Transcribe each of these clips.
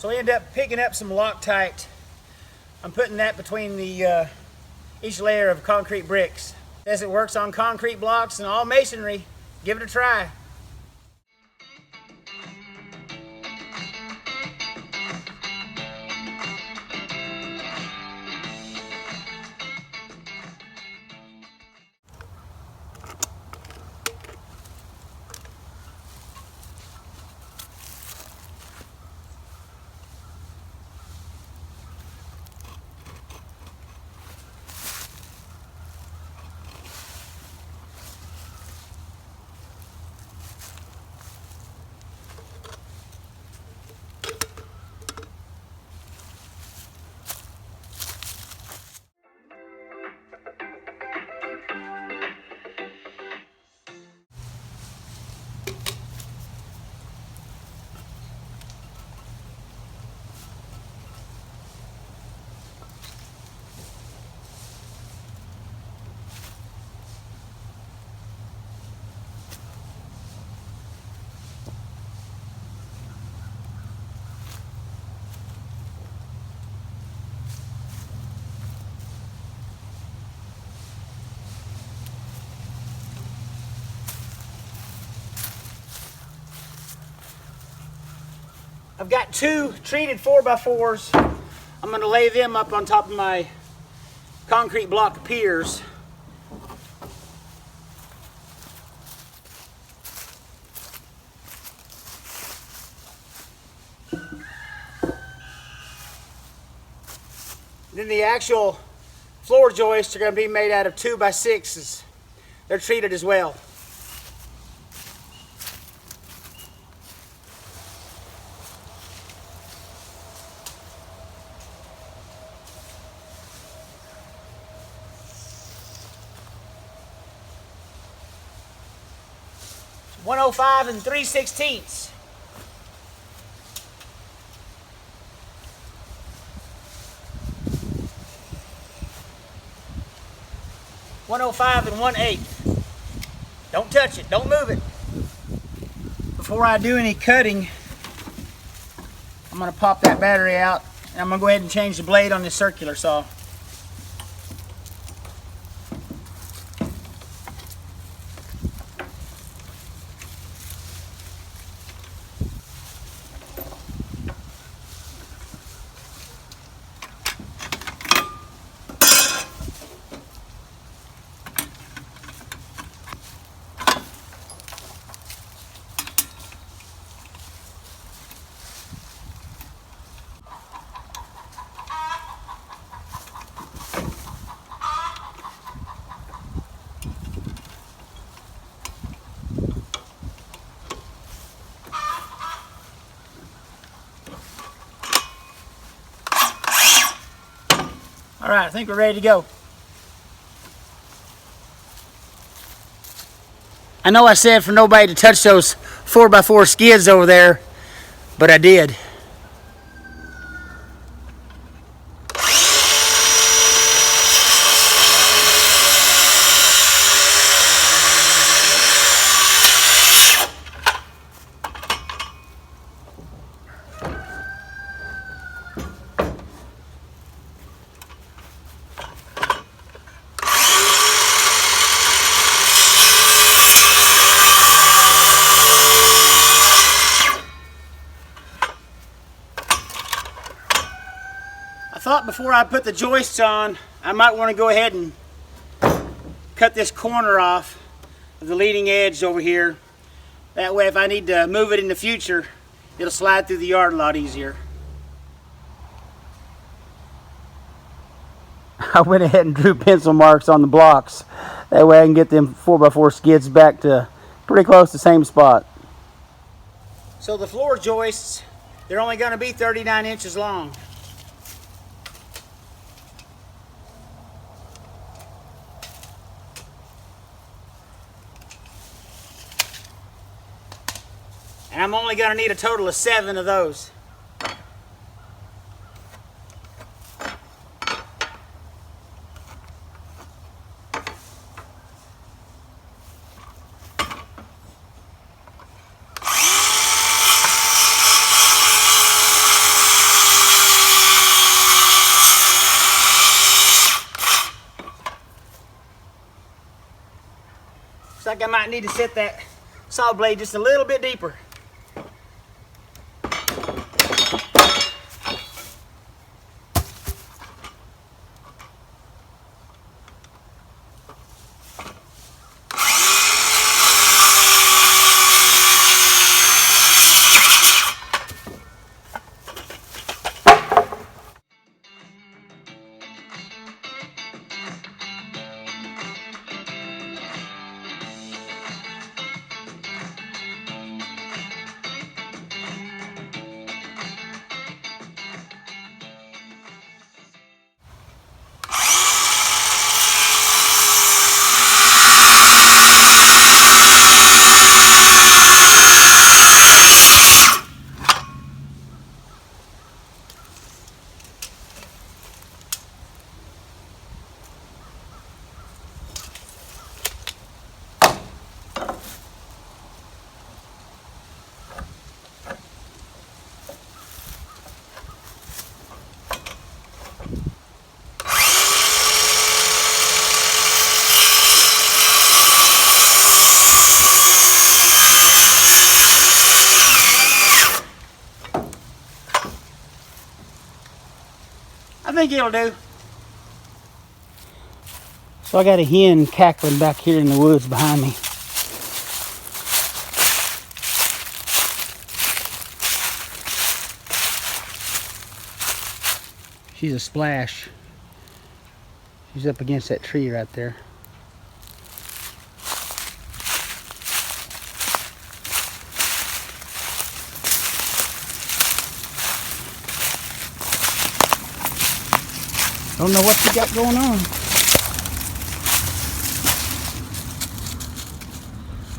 So we end up picking up some Loctite. I'm putting that between the each layer of concrete bricks. As it works on concrete blocks and all masonry, give it a try. I've got 2 treated 4x4s. I'm going to lay them up on top of my concrete block piers. Then the actual floor joists are going to be made out of 2x6s. They're treated as well. It's 105 3/16. .105 1/8. Don't touch it. Don't move it. Before I do any cutting, I'm going to pop that battery out, and I'm going to go ahead and change the blade on this circular saw. All right, I think we're ready to go. I know I said for nobody to touch those 4x4 skids over there, but I did. I thought before I put the joists on, I might want to go ahead and cut this corner off of the leading edge over here. That way if I need to move it in the future, it'll slide through the yard a lot easier. I went ahead and drew pencil marks on the blocks. That way I can get them 4x4 skids back to pretty close to the same spot. So the floor joists, they're only going to be 39 inches long. And I'm only going to need a total of 7 of those. Looks like I might need to set that saw blade just a little bit deeper. I think it'll do. So I got a hen cackling back here in the woods behind me. She's a splash. She's up against that tree right there. Don't know what she got going on.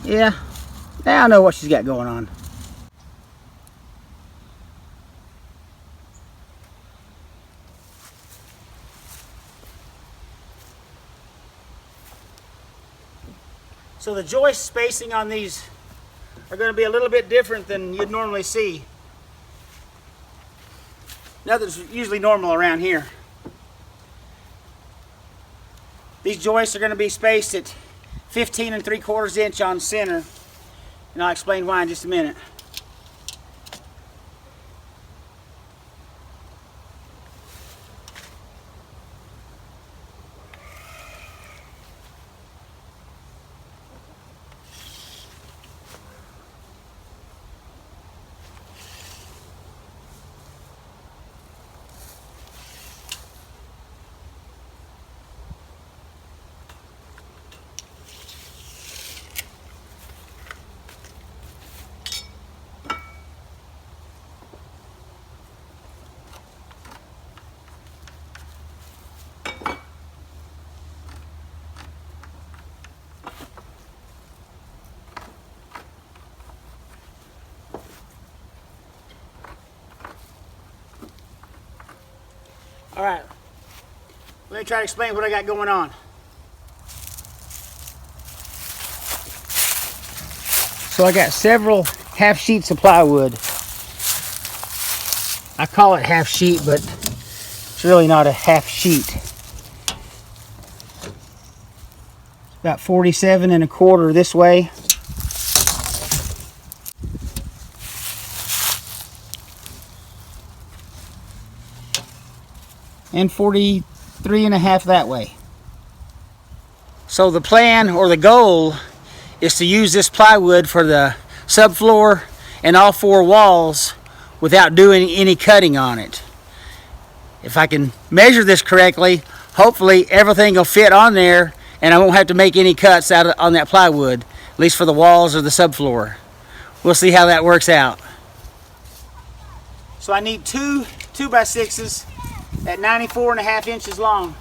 Yeah, now I know what she's got going on. So the joist spacing on these are going to be a little bit different than you'd normally see. Nothing's usually normal around here. These joists are going to be spaced at 15 3/4 inch on center, and I'll explain why in just a minute. All right, let me try to explain what I got going on. So I got several half sheets of plywood. I call it half sheet, but it's really not a half sheet. It's about 47 1/4 this way. And 43 1/2 that way. So the plan or the goal is to use this plywood for the subfloor and all 4 walls without doing any cutting on it. If I can measure this correctly, hopefully everything will fit on there and I won't have to make any cuts on that plywood, at least for the walls or the subfloor. We'll see how that works out. So I need two 2x6s at 94 1/2 inches long.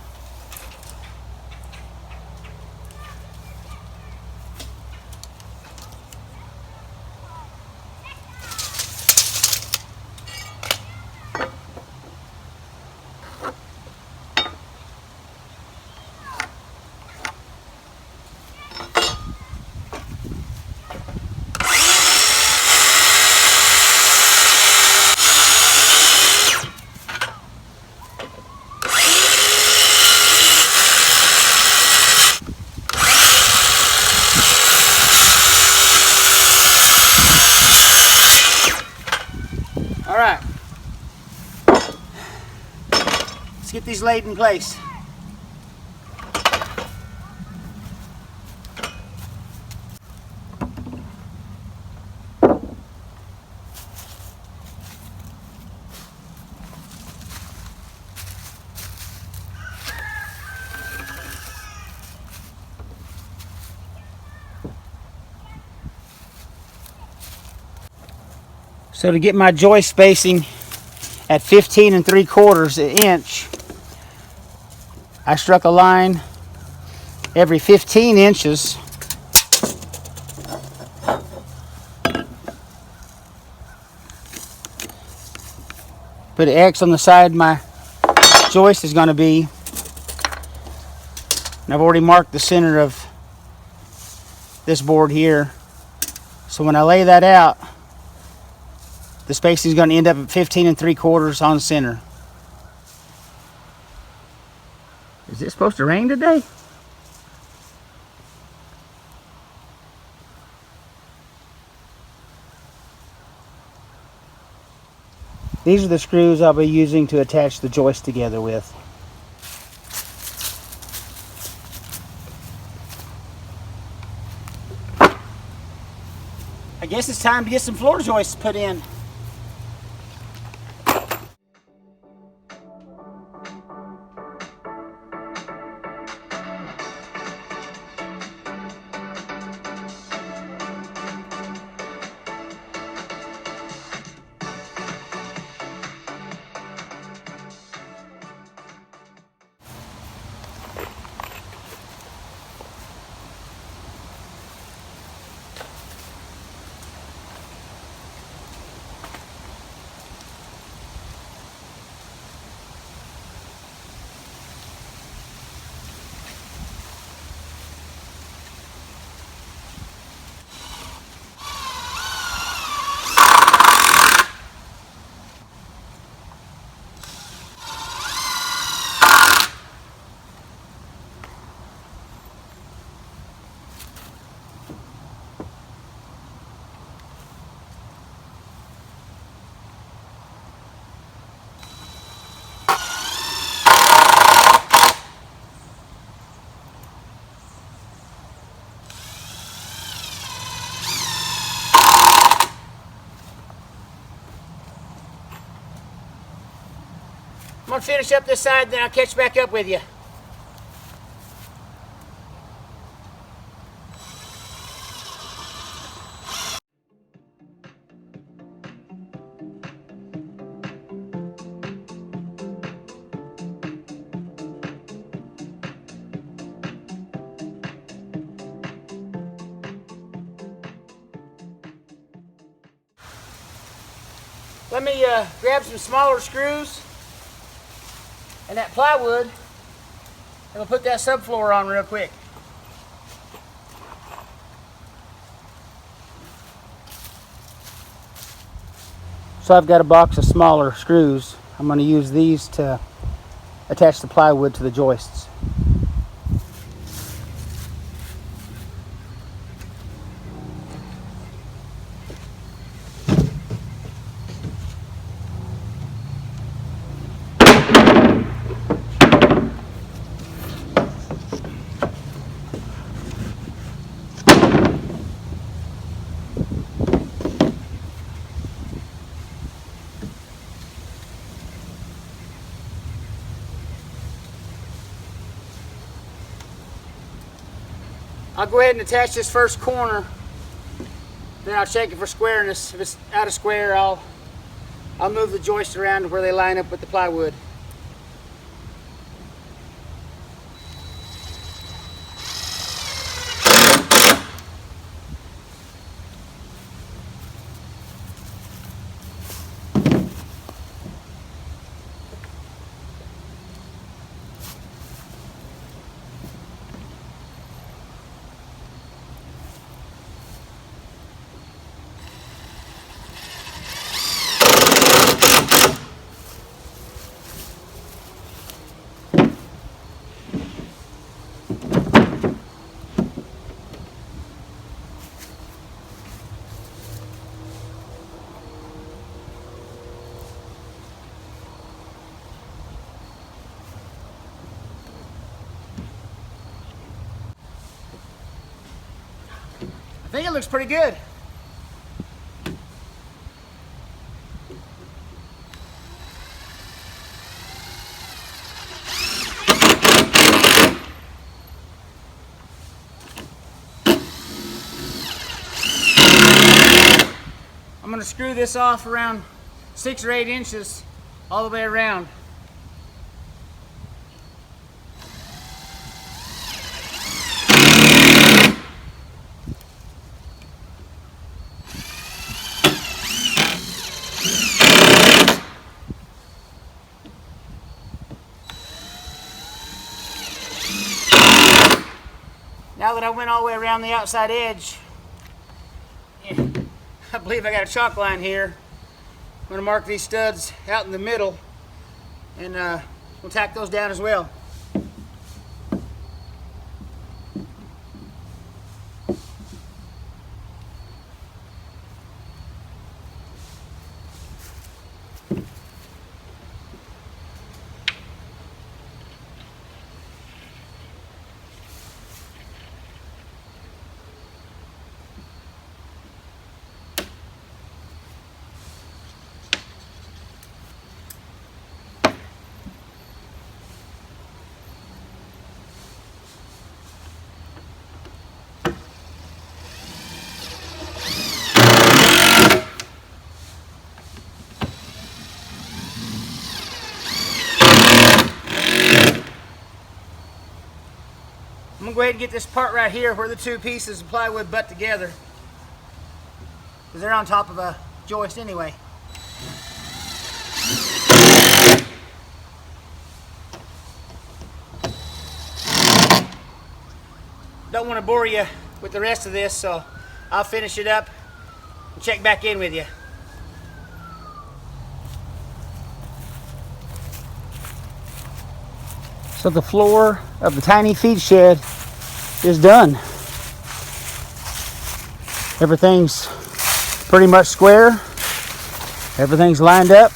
these laid in place. So to get my joist spacing at 15 3/4 inch, I struck a line every 15 inches. Put an X on the side my joist is going to be. And I've already marked the center of this board here. So when I lay that out, the spacing is going to end up at 15 3/4 on center. Is it supposed to rain today? These are the screws I'll be using to attach the joist together with. I guess it's time to get some floor joists put in. I'm going to finish up this side, then I'll catch back up with you. Let me grab some smaller screws and that plywood, and we'll put that subfloor on real quick. So I've got a box of smaller screws. I'm going to use these to attach the plywood to the joists. I'll go ahead and attach this first corner, then I'll check it for squareness. If it's out of square, I'll move the joists around to where they line up with the plywood. think it looks pretty good. I'm going to screw this off around 6 or 8 inches all the way around. Now that I went all the way around the outside edge, I believe I got a chalk line here. I'm going to mark these studs out in the middle, and we'll tack those down as well. I'm going to go ahead and get this part right here where the 2 pieces of plywood butt together, because they're on top of a joist anyway. Don't want to bore you with the rest of this, so I'll finish it up and check back in with you. So the floor of the tiny feed shed is done. Everything's pretty much square. Everything's lined up.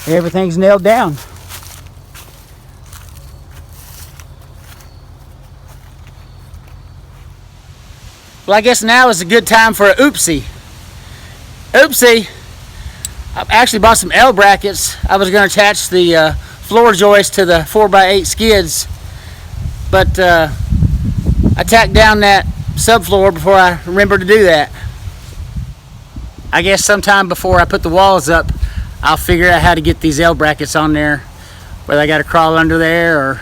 Everything's nailed down. Well, I guess now is a good time for a oopsie. Oopsie, I actually bought some L brackets. I was going to attach the floor joist to the 4x8 skids, but I tacked down that subfloor before I remembered to do that. I guess sometime before I put the walls up, I'll figure out how to get these L brackets on there, whether I got to crawl under there or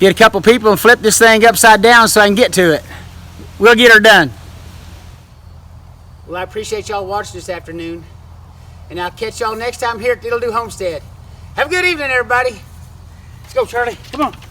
get a couple people and flip this thing upside down so I can get to it. We'll get her done. Well, I appreciate y'all watching this afternoon, and I'll catch y'all next time here at Diddle Do Homestead. Have a good evening, everybody. Let's go, Charlie. Come on.